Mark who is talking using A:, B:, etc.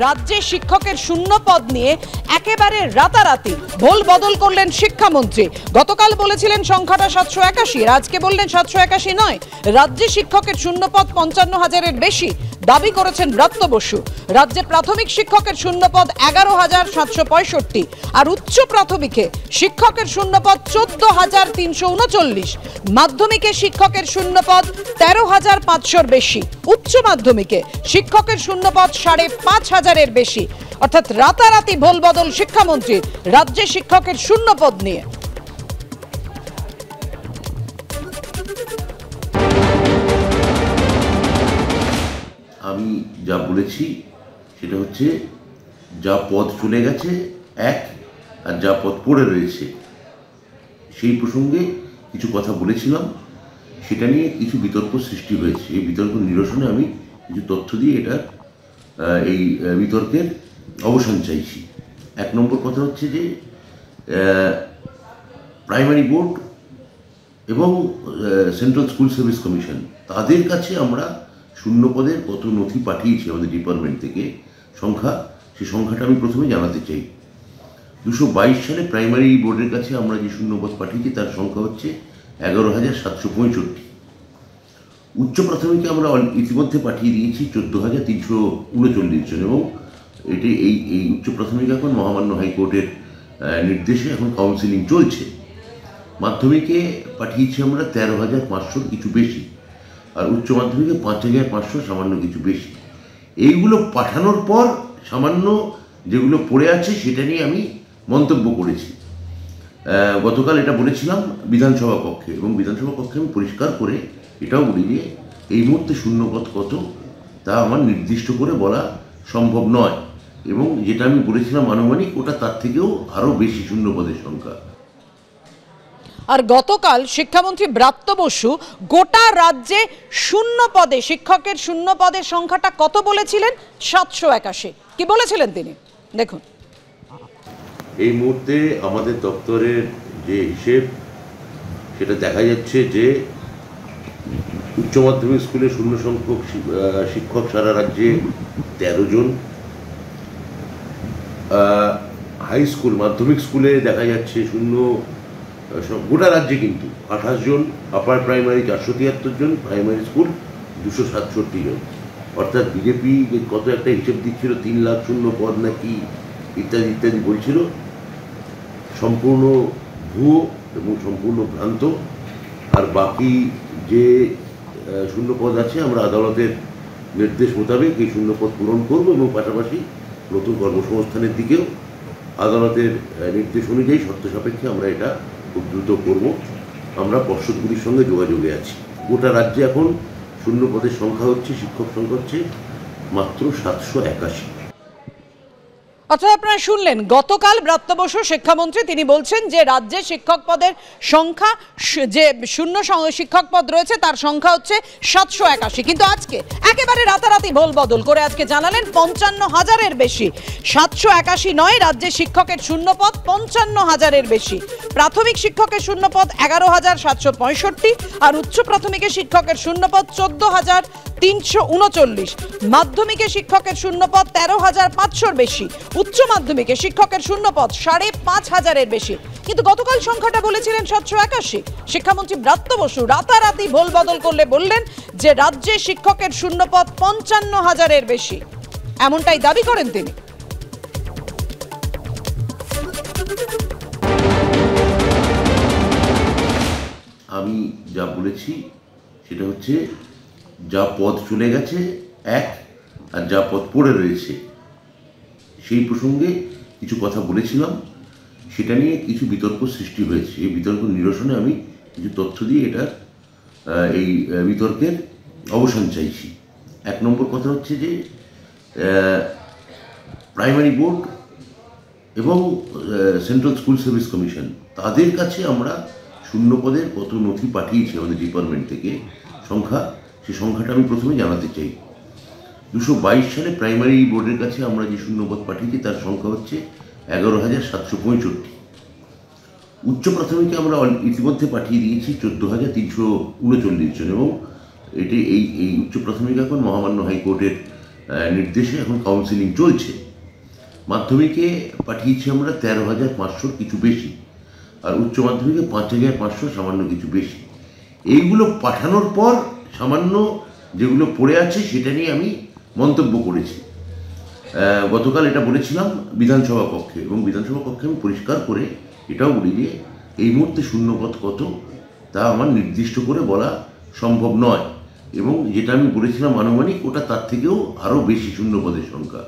A: রাজ্যে শিক্ষকের শূন্য পদ নিয়ে একেবারে রাতারাতি ভোল বদল করলেন শিক্ষামন্ত্রী। গতকাল বলেছিলেন সংখ্যাটা 781, আজকে বললেন 781 নয়, রাজ্যে শিক্ষকের শূন্য পদ 55,000-এর বেশি দাবি করেছেন ব্রাত্য বসু। রাজ্যে প্রাথমিক শিক্ষকের শূন্য পদ 11,765 আর উচ্চ প্রাথমিকে শিক্ষকের শূন্য পদ 14,339, মাধ্যমিকে শিক্ষকের শূন্য পদ 13,500-এর বেশি, উচ্চ মাধ্যমিকে শিক্ষকের শূন্য পদ 5,500-এর বেশি। অর্থাৎ রাতারাতি ভোল বদল শিক্ষামন্ত্রীর রাজ্যে শিক্ষকের শূন্য পদ নিয়ে।
B: আমি যা বলেছি সেটা হচ্ছে যা পদ চলে গেছে এক, আর যা পদ পড়ে রয়েছে সেই প্রসঙ্গে কিছু কথা বলেছিলাম, সেটা নিয়ে কিছু বিতর্ক সৃষ্টি হয়েছে। এই বিতর্ক নিরসনে আমি কিছু তথ্য দিয়ে এটা এই বিতর্কের অবসান চাইছি। এক নম্বর কথা হচ্ছে যে প্রাইমারি বোর্ড এবং সেন্ট্রাল স্কুল সার্ভিস কমিশন তাদের কাছে আমরা শূন্য পদের কত নথি পাঠিয়েছি আমাদের ডিপার্টমেন্ট থেকে সংখ্যা, সেই সংখ্যাটা আমি প্রথমে জানাতে চাই। 222 সালে প্রাইমারি বোর্ডের কাছে আমরা যে শূন্য পদ পাঠিয়েছি তার সংখ্যা হচ্ছে 11,765। উচ্চ প্রাথমিকে আমরা ইতিমধ্যে পাঠিয়ে দিয়েছি 14,339 জন, এবং এটি এই উচ্চ প্রাথমিক এখন মহামান্য হাইকোর্টের নির্দেশে এখন কাউন্সিলিং চলছে। মাধ্যমিকে পাঠিয়েছি আমরা 13,500 কিছু বেশি, আর উচ্চ মাধ্যমিকে 5,500 সামান্য কিছু বেশি। এইগুলো পাঠানোর পর সামান্য যেগুলো পড়ে আছে সেটা নিয়ে আমি মন্তব্য করেছি। গতকাল এটা বলেছিলাম বিধানসভা কক্ষে, এবং বিধানসভা কক্ষে আমি পরিষ্কার করে এটাও বলি যে এই মুহূর্তে শূন্যপদ কত তা আমার নির্দিষ্ট করে বলা সম্ভব নয়, এবং যেটা আমি বলেছিলাম আনুমানিক ওটা তার থেকেও আরও বেশি শূন্যপদের সংখ্যা।
A: আর গতকাল শিক্ষামন্ত্রী ব্রাত্য বসু গোটা রাজ্যে শূন্য পদে শিক্ষকের শূন্য পদের সংখ্যাটা কত বলেছিলেন? 781। কি বলেছিলেন তিনি দেখুন।
B: এই মুহূর্তে আমাদের দপ্তরের যে হিসেব সেটা দেখা যাচ্ছে যে উচ্চ মাধ্যমিক স্কুলে শূন্য সংখ্যক শিক্ষক সারা রাজ্যে 13 জন, হাই স্কুল মাধ্যমিক স্কুলে দেখা যাচ্ছে শূন্য গোটা রাজ্যে কিন্তু 28 জন, আপার প্রাইমারি 473 জন, প্রাইমারি স্কুল 267 জন। অর্থাৎ বিজেপি কত একটা হিসেব দিচ্ছিল 3 লাখ শূন্য পদ নাকি ইত্যাদি ইত্যাদি বলছিল, সম্পূর্ণ ভুয়ো এবং সম্পূর্ণ ভ্রান্ত। আর বাকি যে শূন্য পদ আছে আমরা আদালতের নির্দেশ মোতাবেক এই শূন্য পদ পূরণ করব, এবং পাশাপাশি নতুন কর্মসংস্থানের দিকেও আদালতের নির্দেশ অনুযায়ী শর্ত সাপেক্ষে আমরা এটা খুব দ্রুত করব। আমরা পর্ষদগুলির সঙ্গে যোগাযোগে আছি। গোটা রাজ্যে এখন শূন্য পদের সংখ্যা হচ্ছে, শিক্ষক সংখ্যা হচ্ছে মাত্র 781।
A: অর্থাৎ আপনারা শুনলেন গতকাল ব্রাত্য বসু শিক্ষামন্ত্রী তিনি বলছেন যে রাজ্যে শিক্ষক পদের সংখ্যা, যে শূন্য শিক্ষক পদ রয়েছে তার সংখ্যা হচ্ছে 781, কিন্তু আজকে একেবারে রাতারাতি ভোল বদল করে আজকে জানালেন 55,000-এর বেশি। 781 নয়, রাজ্যে শিক্ষকের শূন্য পদ 55,000-এর বেশি। প্রাথমিক শিক্ষকের শূন্য পদ 11,765 আর উচ্চ প্রাথমিকে শিক্ষকের শূন্য পদ 14,339, মাধ্যমিকে শিক্ষকের শূন্য পদ 13,500-এর বেশি, উচ্চ মাধ্যমিকে শিক্ষকের শূন্য পদ 5,500-এর বেশি। কিন্তু গতকাল সংখ্যাটা বলেছিলেন 781। শিক্ষামন্ত্রী ব্রাত্য বসু রাতারাতি ভোল বদল করলে বললেন যে রাজ্যে শিক্ষকের শূন্য পদ 55,000-এর বেশি, এমনটাই দাবি করেন তিনি।
B: আমি যা বলেছি সেটা হচ্ছে যা পদ চলে গেছে এক, আর যা পদ পড়ে রয়েছে সেই প্রসঙ্গে কিছু কথা বলেছিলাম, সেটা নিয়ে কিছু বিতর্ক সৃষ্টি হয়েছে। এই বিতর্ক নিরসনে আমি কিছু তথ্য দিয়ে এটা এই বিতর্কের অবসান চাইছি। এক নম্বর কথা হচ্ছে যে প্রাইমারি বোর্ড এবং সেন্ট্রাল স্কুল সার্ভিস কমিশন তাদের কাছে আমরা শূন্য পদের কত নথি পাঠিয়েছি আমাদের ডিপার্টমেন্ট থেকে সংখ্যা, সেই সংখ্যাটা আমি প্রথমে জানাতে চাই। 222 সালে প্রাইমারি বোর্ডের কাছে আমরা যে শূন্য পদ পাঠিয়েছি তার সংখ্যা হচ্ছে 11,765। উচ্চ প্রাথমিকে আমরা ইতিমধ্যে পাঠিয়ে দিয়েছি 14,339 জন, এবং এটি এই উচ্চ প্রাথমিক এখন মহামান্য হাইকোর্টের নির্দেশে এখন কাউন্সিলিং চলছে। মাধ্যমিকে পাঠিয়েছি আমরা 13,500 কিছু বেশি, আর উচ্চ মাধ্যমিকে 5,500 সামান্য কিছু বেশি। এইগুলো পাঠানোর পর সামান্য যেগুলো পড়ে আছে সেটা নিয়ে আমি মন্তব্য করেছি। গতকাল এটা বলেছিলাম বিধানসভা কক্ষে, এবং বিধানসভা কক্ষে আমি পরিষ্কার করে এটাও বলি যে এই মুহূর্তে শূন্যপদ কত তা আমার নির্দিষ্ট করে বলা সম্ভব নয়, এবং যেটা আমি বলেছিলাম আনুমানিক ওটা তার থেকেও আরও বেশি শূন্যপদের সংখ্যা।